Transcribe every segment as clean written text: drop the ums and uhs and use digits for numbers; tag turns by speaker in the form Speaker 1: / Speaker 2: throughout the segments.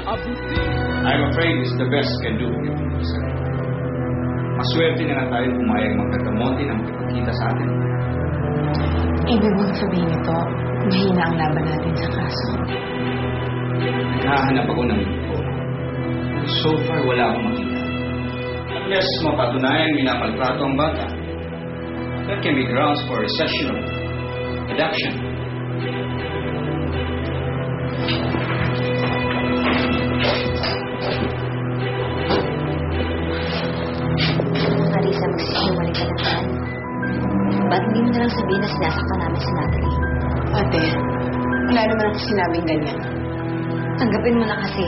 Speaker 1: I'm afraid it's the best can do for you, sir. Maswerte na nga tayo pumayag magkagamonte na magkipagkita sa atin.
Speaker 2: Ibig mong sabihin ito, mahina ang laban natin sa kaso.
Speaker 1: Naghahanap ako ng info. So far, wala akong makita. Unless mapatunayan minamaltrato ang bata, that can be grounds for recession of adoption.
Speaker 3: Marisa, magsisiwalik ka na naman. Ba't hindi mo nalang sabihin na sinasaktan namin si Natalie?
Speaker 2: Ate, wala naman ako sinabing ganyan.
Speaker 3: Tanggapin mo na kasi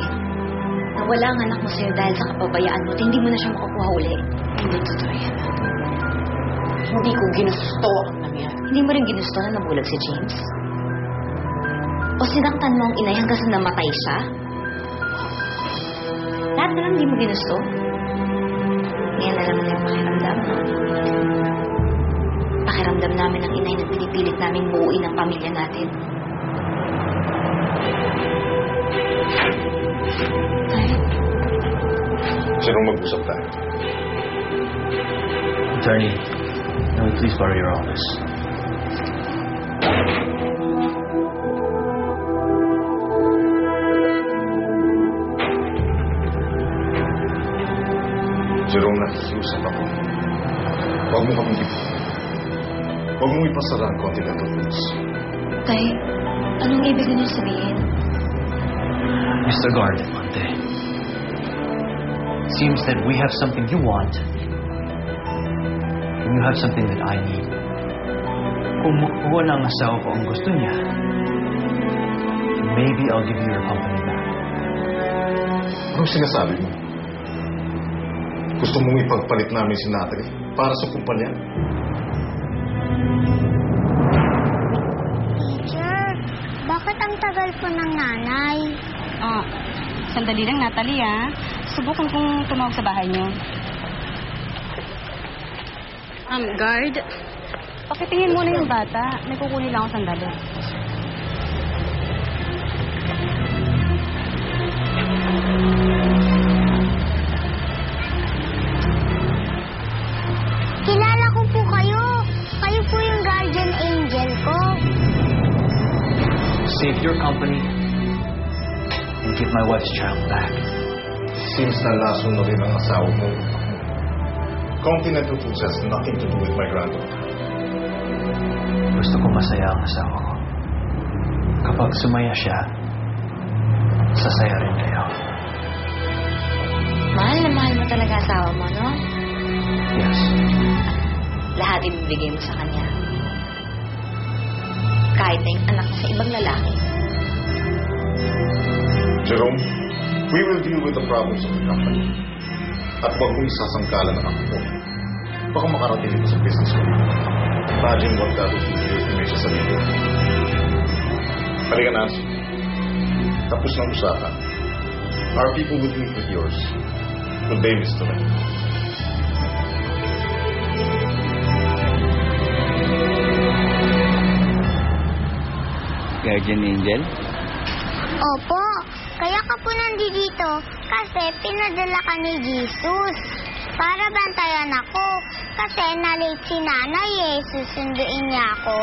Speaker 3: na wala ang anak mo sa'yo dahil sa kapabayaan mo at hindi mo na siya makukuha uli.
Speaker 2: Hindi totoo yan. Hindi ko ginusto ang nangyari.
Speaker 3: Hindi mo rin ginusto na nabulag si James? O sinaktan mo ang inay hanggang sa namatay siya? Lahat na lang hindi mo ginusto? Ngayon alam mo na yung pakiramdam, no? Pakiramdam namin ng inay na pinipilit naming buuin ang pamilya natin.
Speaker 4: Sinong mag-usap tayo?
Speaker 5: Attorney, can we please borrow your office?
Speaker 4: Jerome, nakikiusap ako. Huwag mo kaming ipon. Huwag mong ipasara ang Continental Foods.
Speaker 3: Tay, anong ibig niyo sabihin?
Speaker 5: Mr. Garden, Monte. Seems that we have something you want, and you have something that I need. Kung makuha ng asawa ko ang gusto niya, maybe I'll give you your company back.
Speaker 4: Anong sinasabi mo? Gusto mong ipagpalit namin si Natalie para sa kumpanya?
Speaker 6: Teacher, bakit ang tagal po ng nanay?
Speaker 7: Oh, sandali lang, Natalie, ha? Subukan kong tumawag sa bahay niyo. Guard, pakitingin muna yung bata. May kukunin lang ako sandali.
Speaker 6: Kilala ko po kayo. Kayo po yung guardian angel ko.
Speaker 5: Save your company and give my wife's child back.
Speaker 4: Seems na laso na rin ang asawa mo. Continental Foods has nothing to do with my granddaughter.
Speaker 5: Gusto ko masaya ang asawa ko. Kapag sumaya siya, sasaya rin kayo.
Speaker 3: Mahal na mahal mo talaga asawa mo, no?
Speaker 5: Yes.
Speaker 3: Lahat ibibigay mo sa kanya. Kahit na yung anak sa ibang lalaki.
Speaker 4: Jerome, we will deal with the problems of the company. At huwag mong isasangkalan ang ako mo. Baka makarating ito sa business ko. Imagine what that would do to your image sa media. Halika, Nancy. Tapos ng usapan. Our people would meet with yours. Good day, Mr. Ray.
Speaker 1: Guardian Angel?
Speaker 6: Opo, kaya ka po nandito kasi pinadala ka ni Jesus. Para bantayan ako kasi na-late si nanay eh. Susunduin niya ako.